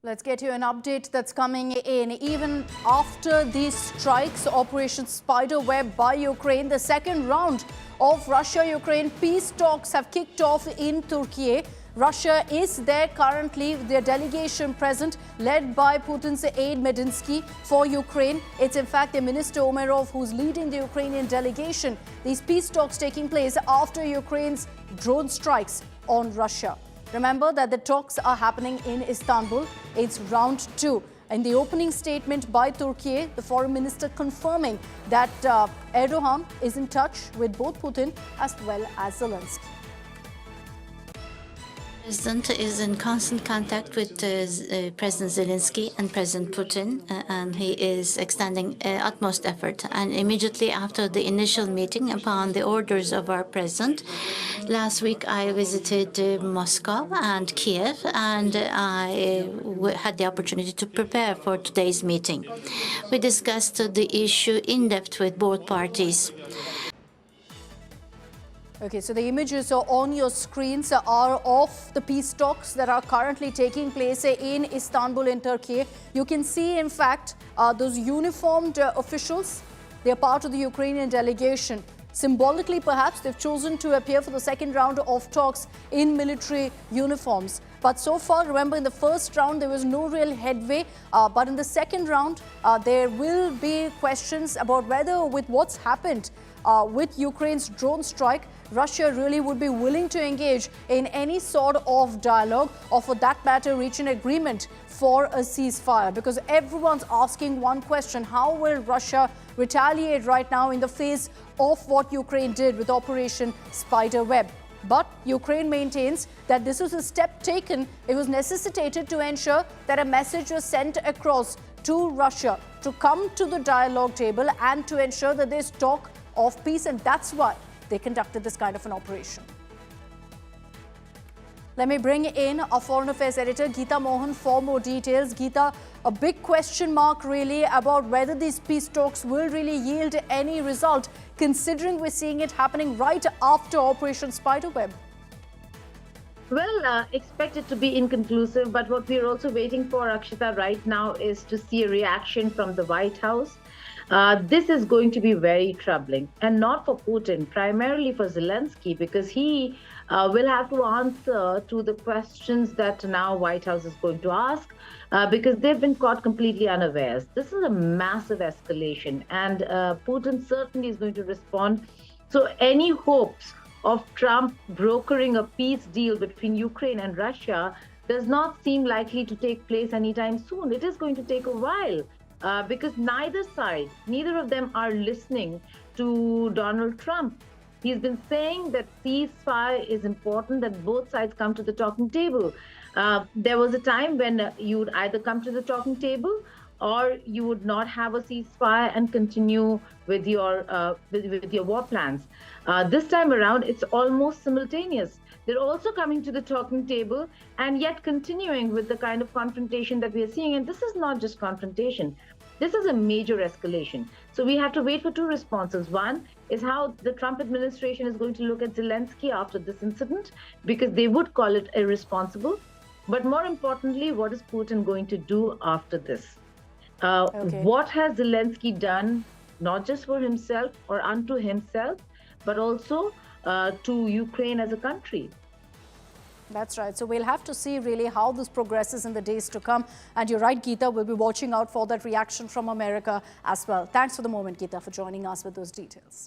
Let's get you an update that's coming in. Even after these strikes, Operation Spiderweb by Ukraine, the second round of Russia-Ukraine peace talks have kicked off in Turkey. Russia is there currently, their delegation present, led by Putin's aide Medinsky for Ukraine. It's in fact the Minister Omerov who's leading the Ukrainian delegation. These peace talks taking place after Ukraine's drone strikes on Russia. Remember that the talks are happening in Istanbul. It's round 2. In the opening statement by Turkey, the foreign minister confirming that Erdogan is in touch with both Putin as well as Zelensky. The President is in constant contact with President Zelensky and President Putin, and he is extending utmost effort. And immediately after the initial meeting, upon the orders of our President, last week I visited Moscow and Kiev, and I had the opportunity to prepare for today's meeting. We discussed the issue in depth with both parties. Okay, so the images on your screens are of the peace talks that are currently taking place in Istanbul in Turkey. You can see, in fact, those uniformed officials. They are part of the Ukrainian delegation. Symbolically, perhaps, they've chosen to appear for the second round of talks in military uniforms. But so far, remember, in the first round, there was no real headway. But in the second round, there will be questions about whether, with what's happened with Ukraine's drone strike, Russia really would be willing to engage in any sort of dialogue, or for that matter, reach an agreement for a ceasefire. Because everyone's asking one question: how will Russia retaliate right now in the face of what Ukraine did with Operation Spiderweb? But Ukraine maintains that this was a step taken. It was necessitated to ensure that a message was sent across to Russia to come to the dialogue table and to ensure that there's talk of peace, and that's why they conducted this kind of an operation. Let me bring in our Foreign Affairs editor, Geeta Mohan, for more details. Geeta, a big question mark really about whether these peace talks will really yield any result, considering we're seeing it happening right after Operation Spiderweb. Well, expect it to be inconclusive, but what we're also waiting for, Akshita, right now is to see a reaction from the White House. This is going to be very troubling, and not for Putin, primarily for Zelensky, because he will have to answer to the questions that now White House is going to ask, because they've been caught completely unawares. This is a massive escalation, and Putin certainly is going to respond. So any hopes of Trump brokering a peace deal between Ukraine and Russia does not seem likely to take place anytime soon. It is going to take a while. Because neither of them are listening to Donald Trump. He's been saying that ceasefire is important, that both sides come to the talking table. There was a time when you would either come to the talking table or you would not have a ceasefire and continue with your war plans. This time around, it's almost simultaneous. They're also coming to the talking table and yet continuing with the kind of confrontation that we are seeing. And this is not just confrontation. This is a major escalation. So we have to wait for two responses. One is how the Trump administration is going to look at Zelensky after this incident, because they would call it irresponsible. But more importantly, what is Putin going to do after this? What has Zelensky done, not just for himself or unto himself, but also to Ukraine as a country? That's right. So we'll have to see really how this progresses in the days to come. And you're right, Geeta, we'll be watching out for that reaction from America as well. Thanks for the moment, Geeta, for joining us with those details.